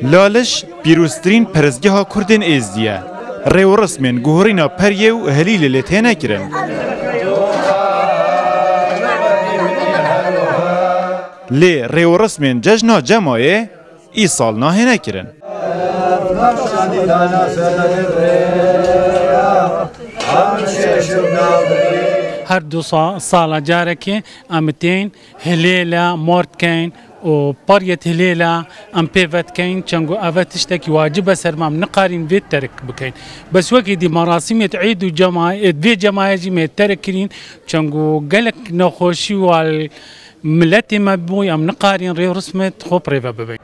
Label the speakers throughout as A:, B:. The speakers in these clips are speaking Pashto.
A: لالش پیروزترین پرزگاه کردن ازدیه ریو رسمین گوهرینا پریه و هلیل لتهنه کرن لی ریو رسمین ججنا جمعه ای سال ناهنه کرن
B: هر دو سال جارك امتين هليلة مورد كين و باريت هليلة ام بيفت كين چنگو افتشتك واجب سرمام نقارن في ترك بكين بس وقت دي مراسم عيد وجماعة في جماعة جي تركين چنگو قالك نخوشي وال ملتي مبوي ام نقارن ري رسمت خوب ريفا ببين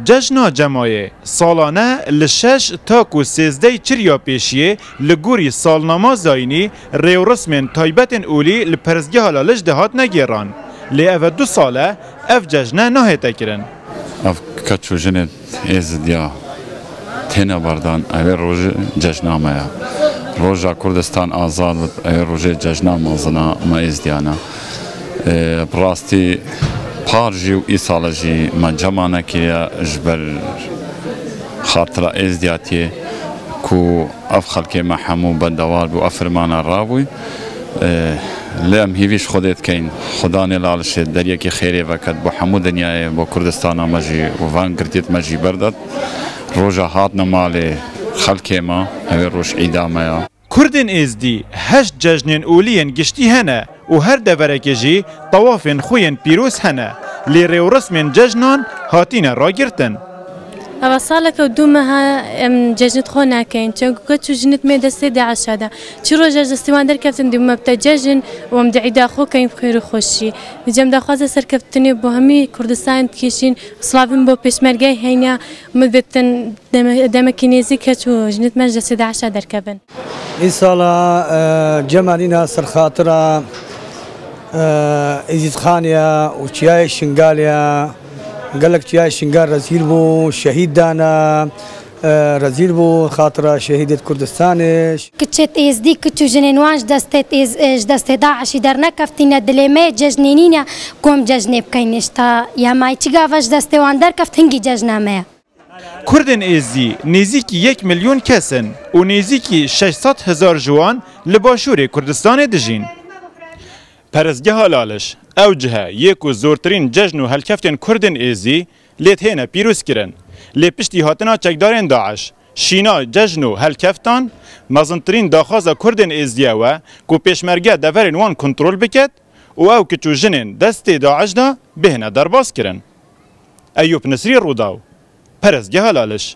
A: جشنا جماعه سالانه لشش تاکو سیزده چریا پیشیه لگوری سالنامه زاینی ریو رسمین تایبتن اولی لپرزگی حلالش دهات نگیران لی او 2 ساله اف جشنه نهیتا کرن
C: اف کچو جنت ازدیا تینا بردان اوی روژ جشنامه روژا کردستان آزاد اوی روژ جشنامه زنا ما ازدیانا براستی پارجی و ای سالجی من جمعنا که جبر خاطر ازدیاتی کو اف خلقی محمو بدوار بو افرمانا رابوی لام هیویش خودت کین خدا نلالش دریا کی خیری وقت بو حمو دنیای بو کردستان مجی و وان گرتیت مجی بردت روزا هات نمال خلقی ما اوی روش ایدامه
A: کردن ازدی 8 جشنین اولین گشتی هنه و هر دورکی جی طوافین خوین پیروز هنه لی ریو رسمین جشنان هاتین را گرتن
D: اول سالك ودومها ججنت خونا كاين تشوكو جنت ميدا سيدي عشادا تشرو جاج استوان در كابتن دي مبتا ججن ومدعيدا خو كاين بخير خوشي نجم دا خوازا سر كابتني بو همي كردستان كيشين سلافين بو بيشمرگاي هينيا مدبتن دمكينيزي كاتو جنت مجد سيدي عشادا ركبن
E: إن سالا جمالينا سر خاطرة إزيد خانيا وشياي شنغاليا قال لك يا شنقار رزيل بو شهيد دانا رزيل بو خاطره شهيدة كردستانش
F: كتشت ازدي كتشو جنينوانش دست داعش درنا كفتينا دليمي ججنينينا كوم ججني بكاينشتا يا ماي تشغافش دست واندر كفتنجي ججنامه
A: کردن ازدی نزدیکی 1 میلیون کسن و نزدیکی 600,000 جوان لباشور کردستان دجین پرزگاه لالش اوجه یک و زورترین جشن و هلکفتن کردن ازی لیت هینا پیروز کرن لی پشتی هاتنا چکدارین داعش شینا جشن و هلکفتان مزنترین داخوازا کردن ازیه و کو پیشمرگه دورین وان کنترول بکد و او کچو جنین دست داعش دا بهنا درباس کرن ایوب نصری روداو پرزگاه لالش